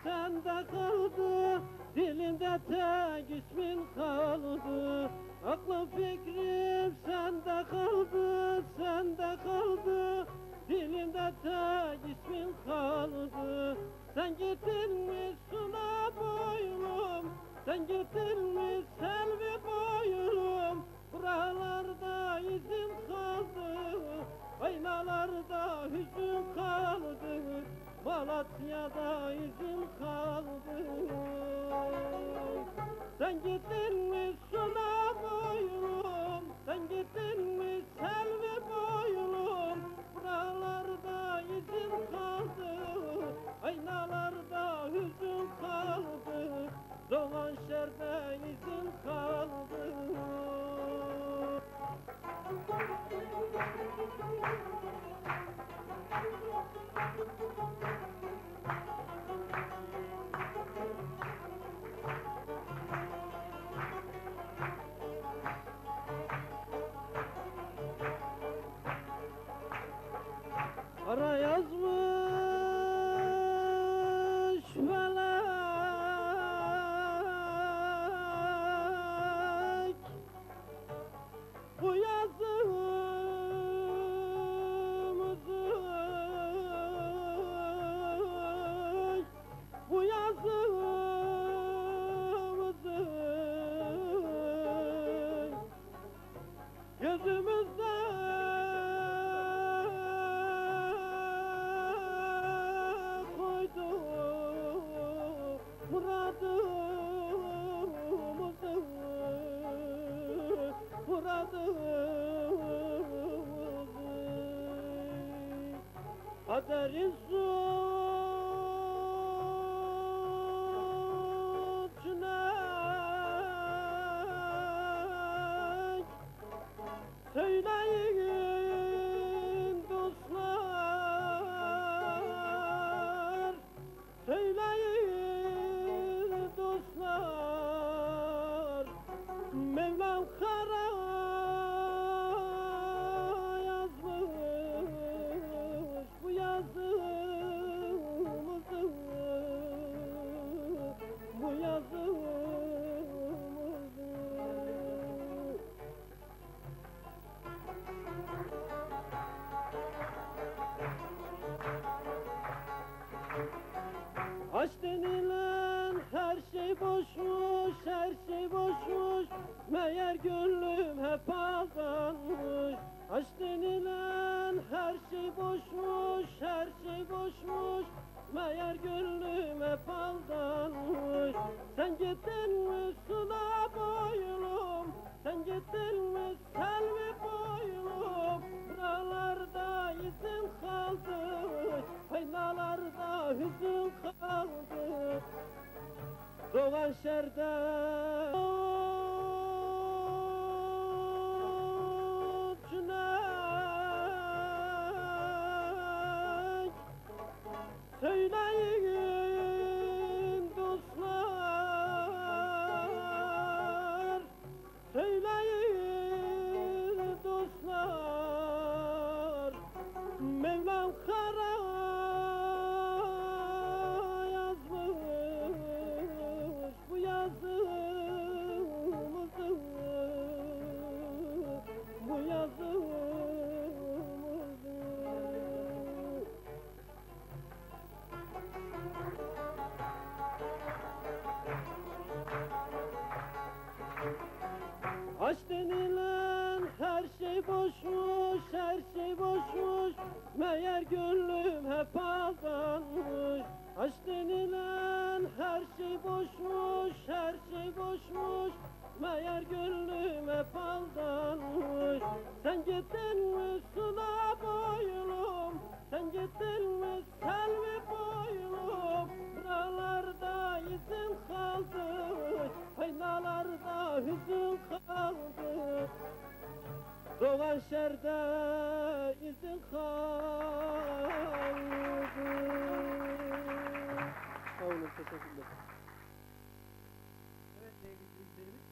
sende kaldı, dilimde tek ismin kaldı. Aklım fikrim sende kaldı, sende kaldı, dilimde tek ismin kaldı. Sen gittin suna boylum, sen gittin selvi boylum. Buralarda izin kaldı, aynalarda hüzün kaldı, Malatya'da izin kaldı. Sen gittin suna boylum, sen gittin selvi boylum. Buralarda izin kaldı, aynalarda hüzün kaldı, Doğan şerde izin kaldı. Ara yazmış felek, bu yazımızı, bu yazımızı gözümüzde kaderin suçu ne? Söyleyin dostlar, söyleyin dostlar. Mevlam kara yazmış bu yazımızı, bu yazımızı. Aşk denilen her şey boşmuş, her şey boşmuş, meğer gönlüm hep aldanmış. Aşk denilen her şey boşmuş, her şey boşmuş, meğer gönlüm hep aldanmış. Sen gittin mi sula boylum, sen gittin mi selvi boylum. Buralarda izin kaldı, aynalarda hüzün kaldı, Doğan şerde söyleyin dostlar, söyleyin dostlar. Mevlam kara yazmış bu yazımızı, bu yazımızı. Aşk denilen her şey boşmuş, her şey boşmuş, meğer gönlüm hep aldanmış. Aşk denilen her şey boşmuş, her şey boşmuş, meğer gönlüm hep aldanmış. Sen gittin mi sula boylum, sen gittin mi selvi boylum. Buralarda izin kaldı, aynalarda hüzün kaldı, Doğan şerde izin kaldı. Sağ olun, teşekkürler. Evet sevgili izleyicilerimiz,